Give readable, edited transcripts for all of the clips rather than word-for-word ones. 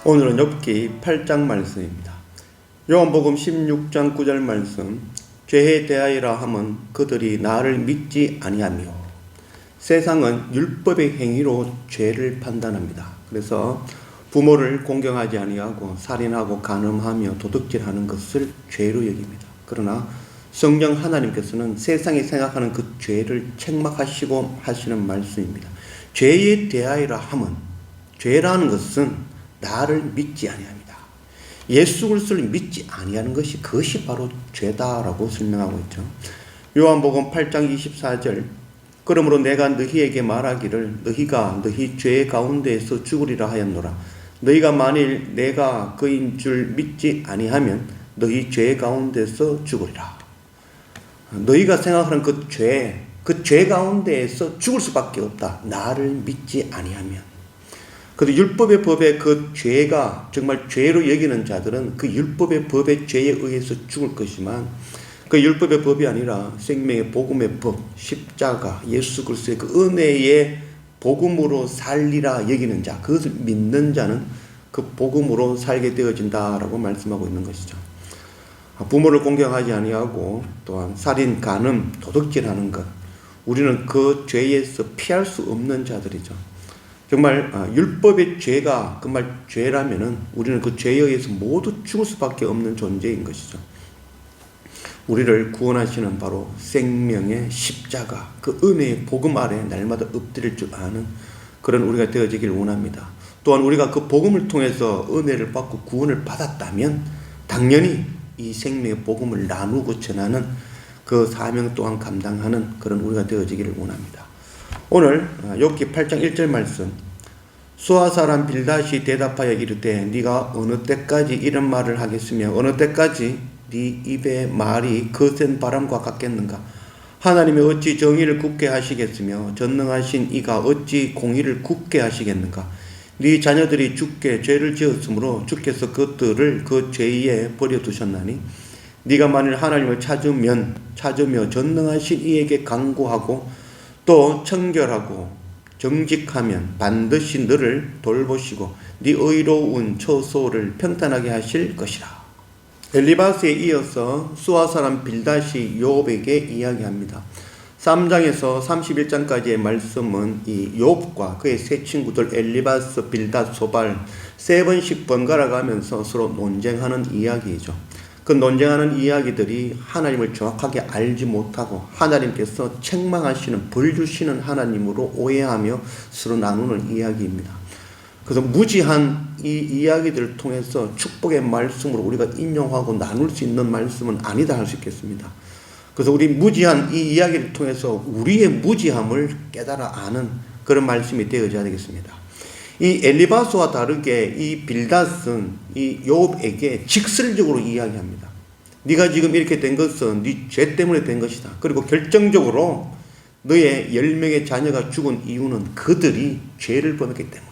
오늘은 욥기 8장 말씀입니다. 요한복음 16장 9절 말씀. 죄에 대하여라 함은 그들이 나를 믿지 아니하며. 세상은 율법의 행위로 죄를 판단합니다. 그래서 부모를 공경하지 아니하고 살인하고 간음하며 도둑질하는 것을 죄로 여깁니다. 그러나 성령 하나님께서는 세상이 생각하는 그 죄를 책망하시고 하시는 말씀입니다. 죄에 대하여라 함은, 죄라는 것은 나를 믿지 아니합니다. 예수 그리스도를 믿지 아니하는 것이, 그것이 바로 죄다라고 설명하고 있죠. 요한복음 8장 24절. 그러므로 내가 너희에게 말하기를 너희가 너희 죄 가운데에서 죽으리라 하였노라. 너희가 만일 내가 그인 줄 믿지 아니하면 너희 죄 가운데서 죽으리라. 너희가 생각하는 그 죄 가운데에서 죽을 수밖에 없다. 나를 믿지 아니하면. 그래서 율법의 법의 그 죄가 정말 죄로 여기는 자들은 그 율법의 법의 죄에 의해서 죽을 것이지만, 그 율법의 법이 아니라 생명의 복음의 법, 십자가, 예수 그리스도의 그 은혜의 복음으로 살리라 여기는 자, 그것을 믿는 자는 그 복음으로 살게 되어진다라고 말씀하고 있는 것이죠. 부모를 공경하지 아니하고 또한 살인, 간음, 도둑질하는 것, 우리는 그 죄에서 피할 수 없는 자들이죠. 정말 율법의 죄가 정말 죄라면은 우리는 그 죄에 의해서 모두 죽을 수밖에 없는 존재인 것이죠. 우리를 구원하시는 바로 생명의 십자가, 그 은혜의 복음 아래 날마다 엎드릴 줄 아는 그런 우리가 되어지길 원합니다. 또한 우리가 그 복음을 통해서 은혜를 받고 구원을 받았다면 당연히 이 생명의 복음을 나누고 전하는 그 사명 또한 감당하는 그런 우리가 되어지기를 원합니다. 오늘 욥기 8장 1절 말씀. 수아 사람 빌닷이 대답하여 이르되 네가 어느 때까지 이런 말을 하겠으며 어느 때까지 네 입의 말이 거센 바람과 같겠는가. 하나님이 어찌 정의를 굳게 하시겠으며 전능하신 이가 어찌 공의를 굳게 하시겠는가. 네 자녀들이 주께 죄를 지었으므로 주께서 그들을 그 죄에 버려두셨나니 네가 만일 하나님을 찾으며 전능하신 이에게 간구하고 또 청결하고 정직하면 반드시 너를 돌보시고 네 의로운 처소를 평탄하게 하실 것이라. 엘리바스에 이어서 수아 사람 빌닷이 욥에게 이야기합니다. 3장에서 31장까지의 말씀은 이 욥과 그의 세 친구들 엘리바스, 빌닷, 소발 세 번씩 번갈아 가면서 서로 논쟁하는 이야기이죠. 그 논쟁하는 이야기들이 하나님을 정확하게 알지 못하고 하나님께서 책망하시는, 벌 주시는 하나님으로 오해하며 서로 나누는 이야기입니다. 그래서 무지한 이 이야기들을 통해서 축복의 말씀으로 우리가 인용하고 나눌 수 있는 말씀은 아니다 할 수 있겠습니다. 그래서 우리 무지한 이 이야기를 통해서 우리의 무지함을 깨달아 아는 그런 말씀이 되어져야 되겠습니다. 이 엘리바스와 다르게 이 빌닷은 이 욥에게 직설적으로 이야기합니다. 네가 지금 이렇게 된 것은 네 죄 때문에 된 것이다. 그리고 결정적으로 너의 10명의 자녀가 죽은 이유는 그들이 죄를 범했기 때문이다.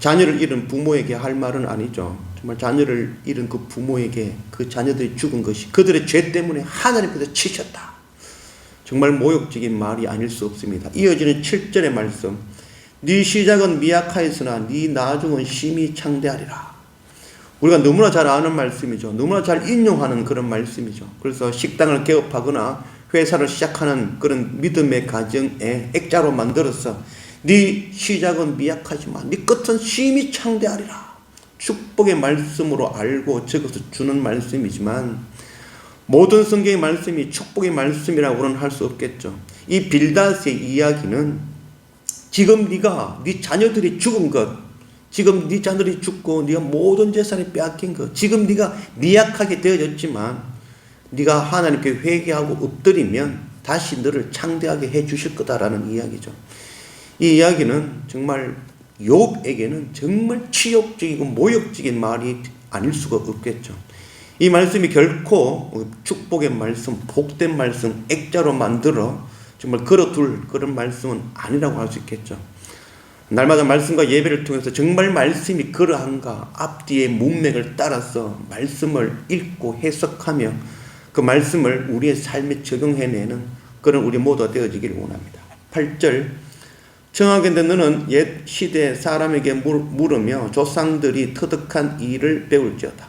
자녀를 잃은 부모에게 할 말은 아니죠. 정말 자녀를 잃은 그 부모에게 그 자녀들이 죽은 것이 그들의 죄 때문에 하나님께서 치셨다. 정말 모욕적인 말이 아닐 수 없습니다. 이어지는 7절의 말씀. 네 시작은 미약하였으나 네 나중은 심히 창대하리라. 우리가 너무나 잘 아는 말씀이죠. 너무나 잘 인용하는 그런 말씀이죠. 그래서 식당을 개업하거나 회사를 시작하는 그런 믿음의 가정에 액자로 만들어서 네 시작은 미약하지만 네 끝은 심히 창대하리라. 축복의 말씀으로 알고 적어서 주는 말씀이지만 모든 성경의 말씀이 축복의 말씀이라고는 할 수 없겠죠. 이 빌닷의 이야기는 지금 네 자녀들이 죽은 것, 지금 네 자녀들이 죽고 네가 모든 재산이 빼앗긴 것, 지금 네가 미약하게 되어졌지만 네가 하나님께 회개하고 엎드리면 다시 너를 창대하게 해 주실 거다라는 이야기죠. 이 이야기는 정말 욥에게는 정말 치욕적이고 모욕적인 말이 아닐 수가 없겠죠. 이 말씀이 결코 축복의 말씀, 복된 말씀, 액자로 만들어 정말 걸어둘 그런 말씀은 아니라고 할 수 있겠죠. 날마다 말씀과 예배를 통해서 정말 말씀이 그러한가 앞뒤의 문맥을 따라서 말씀을 읽고 해석하며 그 말씀을 우리의 삶에 적용해내는 그런 우리 모두가 되어지기를 원합니다. 8절. 청하건대 너는 옛 시대 사람에게 물으며 조상들이 터득한 일을 배울지어다.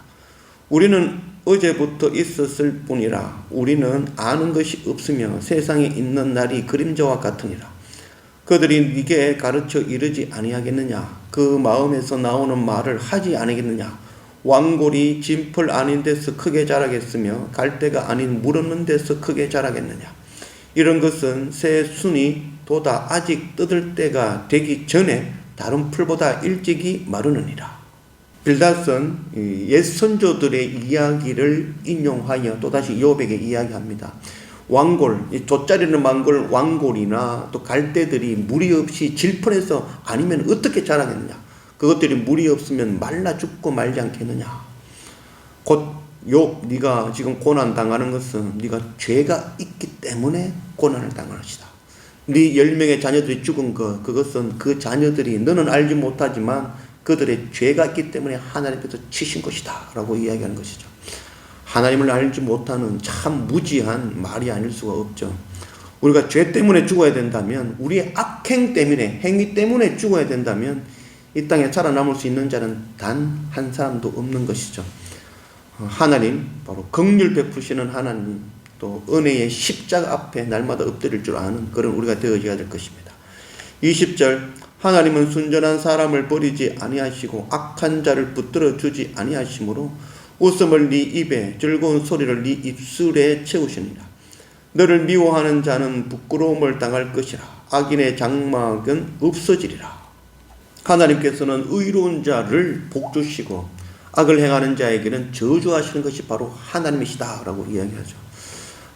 우리는 어제부터 있었을 뿐이라 우리는 아는 것이 없으며 세상에 있는 날이 그림자와 같으니라. 그들이 네게 가르쳐 이르지 아니하겠느냐? 그 마음에서 나오는 말을 하지 아니겠느냐? 왕골이 진풀 아닌 데서 크게 자라겠으며 갈대가 아닌 물 없는 데서 크게 자라겠느냐? 이런 것은 새 순이 돋아 아직 뜯을 때가 되기 전에 다른 풀보다 일찍이 마르느니라. 빌닷은 옛 선조들의 이야기를 인용하여 또다시 요백에 이야기합니다. 왕골, 돛자리는 왕골, 왕골이나 또 갈대들이 물이 없이 질펀해서 아니면 어떻게 자라겠느냐? 그것들이 물이 없으면 말라 죽고 말지 않겠느냐? 곧 욥, 네가 지금 고난 당하는 것은 네가 죄가 있기 때문에 고난을 당하는 것이다. 네 10명의 자녀들이 죽은 것, 그것은 그 자녀들이 너는 알지 못하지만 그들의 죄가 있기 때문에 하나님께서 치신 것이다 라고 이야기하는 것이죠. 하나님을 알지 못하는 참 무지한 말이 아닐 수가 없죠. 우리가 죄 때문에 죽어야 된다면, 우리의 악행 때문에, 행위 때문에 죽어야 된다면 이 땅에 살아남을 수 있는 자는 단 한 사람도 없는 것이죠. 하나님, 바로 긍휼 베푸시는 하나님, 또 은혜의 십자가 앞에 날마다 엎드릴 줄 아는 그런 우리가 되어져야 될 것입니다. 20절, 하나님은 순전한 사람을 버리지 아니하시고 악한 자를 붙들어 주지 아니하시므로 웃음을 네 입에 즐거운 소리를 네 입술에 채우시니라. 너를 미워하는 자는 부끄러움을 당할 것이라. 악인의 장막은 없어지리라. 하나님께서는 의로운 자를 복주시고 악을 행하는 자에게는 저주하시는 것이 바로 하나님이시다 라고 이야기하죠.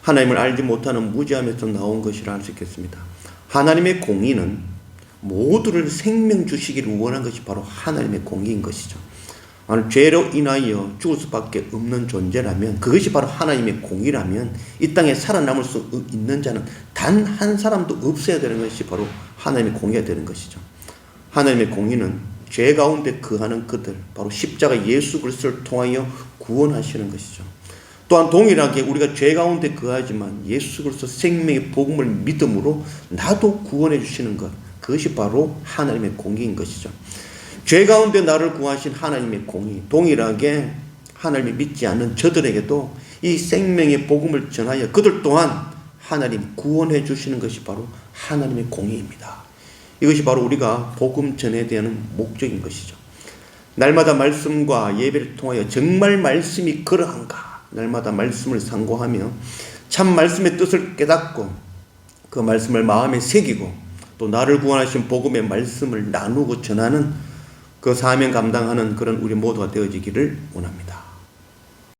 하나님을 알지 못하는 무지함에서 나온 것이라 할 수 있겠습니다. 하나님의 공의는 모두를 생명 주시기를 원한 것이 바로 하나님의 공의인 것이죠. 죄로 인하여 죽을 수밖에 없는 존재라면, 그것이 바로 하나님의 공의라면 이 땅에 살아남을 수 있는 자는 단 한 사람도 없어야 되는 것이 바로 하나님의 공의가 되는 것이죠. 하나님의 공의는 죄 가운데 거하는 그들, 바로 십자가 예수 그리스도를 통하여 구원하시는 것이죠. 또한 동일하게 우리가 죄 가운데 거하지만 예수 그리스도 생명의 복음을 믿음으로 나도 구원해 주시는 것, 그것이 바로 하나님의 공의인 것이죠. 죄 가운데 나를 구하신 하나님의 공의, 동일하게 하나님을 믿지 않는 저들에게도 이 생명의 복음을 전하여 그들 또한 하나님 구원해 주시는 것이 바로 하나님의 공의입니다. 이것이 바로 우리가 복음 전해야 되는 목적인 것이죠. 날마다 말씀과 예배를 통하여 정말 말씀이 그러한가, 날마다 말씀을 상고하며 참 말씀의 뜻을 깨닫고 그 말씀을 마음에 새기고 또 나를 구원하신 복음의 말씀을 나누고 전하는 그 사명 감당하는 그런 우리 모두가 되어지기를 원합니다.